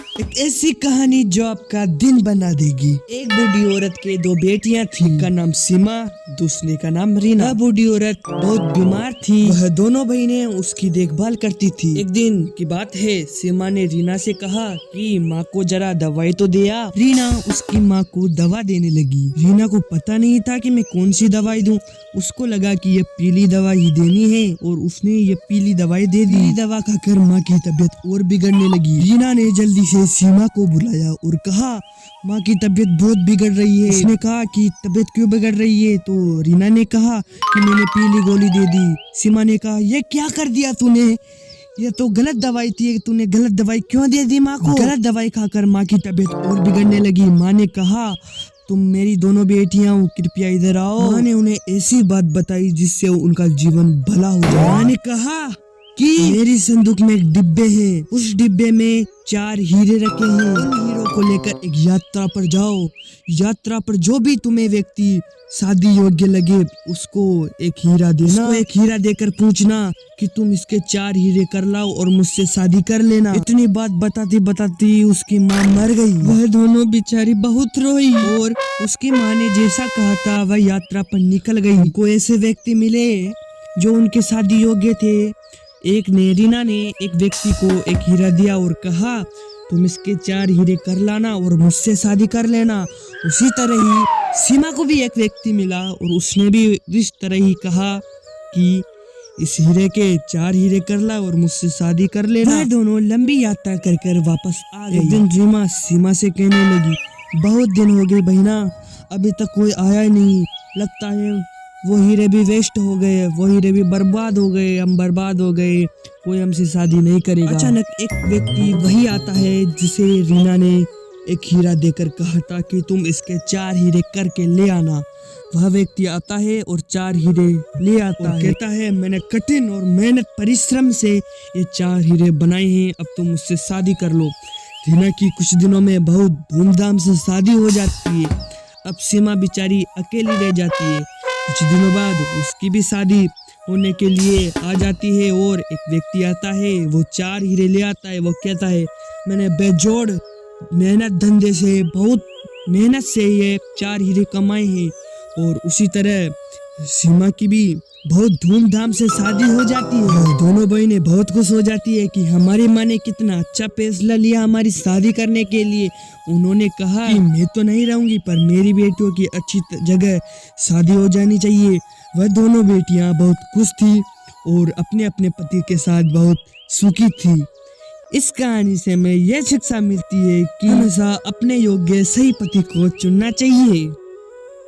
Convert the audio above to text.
एक ऐसी कहानी जो आपका दिन बना देगी। एक बूढ़ी औरत के दो बेटियां थी, एक का नाम सीमा, दूसरे का नाम रीना। वह बूढ़ी औरत बहुत बीमार थी। वह दोनों बहनें उसकी देखभाल करती थी। एक दिन की बात है, सीमा ने रीना से कहा कि माँ को जरा दवाई तो दे आ। रीना उसकी माँ को दवा देने लगी। रीना को पता नहीं था कि मैं कौन सी दवाई दूं। उसको लगा कि ये पीली दवा ही देनी है और उसने ये पीली दवाई दे दी। पीली दवा खाकर माँ की तबीयत और बिगड़ने लगी। रीना ने जल्दी से सीमा को बुलाया और कहा, माँ की तबीयत बहुत बिगड़ रही है। उसने कहा कि तबीयत क्यों बिगड़ रही है, तो रीना ने कहा कि मैंने पीली गोली दे दी। सीमा ने कहा, ये क्या कर दिया तूने, ये तो गलत दवाई थी, तूने गलत दवाई क्यों दे दी माँ को। गलत दवाई खाकर माँ की तबीयत और बिगड़ने लगी। माँ ने कहा, तुम मेरी दोनों बेटियां हो, कृपया इधर आओ। माँ ने उन्हें ऐसी बात बताई जिससे उनका जीवन भला हो जाए। माँ ने कहा कि मेरी संदूक में एक डिब्बे हैं, उस डिब्बे में 4 हीरे रखे हैं। उन हीरों को लेकर एक यात्रा पर जाओ। यात्रा पर जो भी तुम्हें व्यक्ति शादी योग्य लगे उसको एक हीरा देना। उसको एक हीरा देकर पूछना कि तुम इसके 4 हीरे कर लाओ और मुझसे शादी कर लेना। इतनी बात बताती बताती उसकी माँ मर गई। वह दोनों बेचारी बहुत रोई और उसकी माँ ने जैसा कहा था वह यात्रा पर निकल गई। उनको ऐसे व्यक्ति मिले जो उनके शादी योग्य थे। रीना ने एक व्यक्ति को एक हीरा दिया और कहा, तुम इसके 4 हीरे कर लाना और मुझसे शादी कर लेना। उसी तरह ही सीमा को भी एक व्यक्ति मिला और उसने भी इस तरह ही कहा कि इस हीरे के 4 हीरे कर ला और मुझसे शादी कर लेना। वह दोनों लंबी यात्रा कर कर वापस आ गए। एक दिन रीमा सीमा से कहने लगी, बहुत दिन हो गए बहना, अभी तक कोई आया ही नहीं। लगता है वो हीरे भी वेस्ट हो गए, वो हीरे भी बर्बाद हो गए, हम बर्बाद हो गए, कोई हमसे शादी नहीं करेगा। अचानक एक व्यक्ति वही आता है जिसे रीना ने एक हीरा देकर कहा था कि तुम इसके 4 हीरे करके ले आना। वह व्यक्ति आता है और 4 हीरे ले आता है, कहता है, मैंने कठिन और मेहनत परिश्रम से ये 4 हीरे बनाए हैं, अब तुम मुझसे शादी कर लो। रीना की कुछ दिनों में बहुत धूमधाम से शादी हो जाती है। अब सीमा बेचारी अकेली रह जाती है। कुछ दिनों बाद उसकी भी शादी होने के लिए आ जाती है और एक व्यक्ति आता है, वो 4 हीरे ले आता है। वो कहता है, मैंने बेजोड़ मेहनत धंधे से, बहुत मेहनत से ये 4 हीरे कमाए हैं। और उसी तरह सीमा की भी बहुत धूमधाम से शादी हो जाती है। दोनों बहनें बहुत खुश हो जाती है कि हमारी माँ ने कितना अच्छा फैसला लिया हमारी शादी करने के लिए। उन्होंने कहा कि मैं तो नहीं रहूंगी पर मेरी बेटियों की अच्छी जगह शादी हो जानी चाहिए। वह दोनों बेटियां बहुत खुश थी और अपने अपने पति के साथ बहुत सुखी थी। इस कहानी से हमें यह शिक्षा मिलती है कि हमेशा अपने योग्य सही पति को चुनना चाहिए।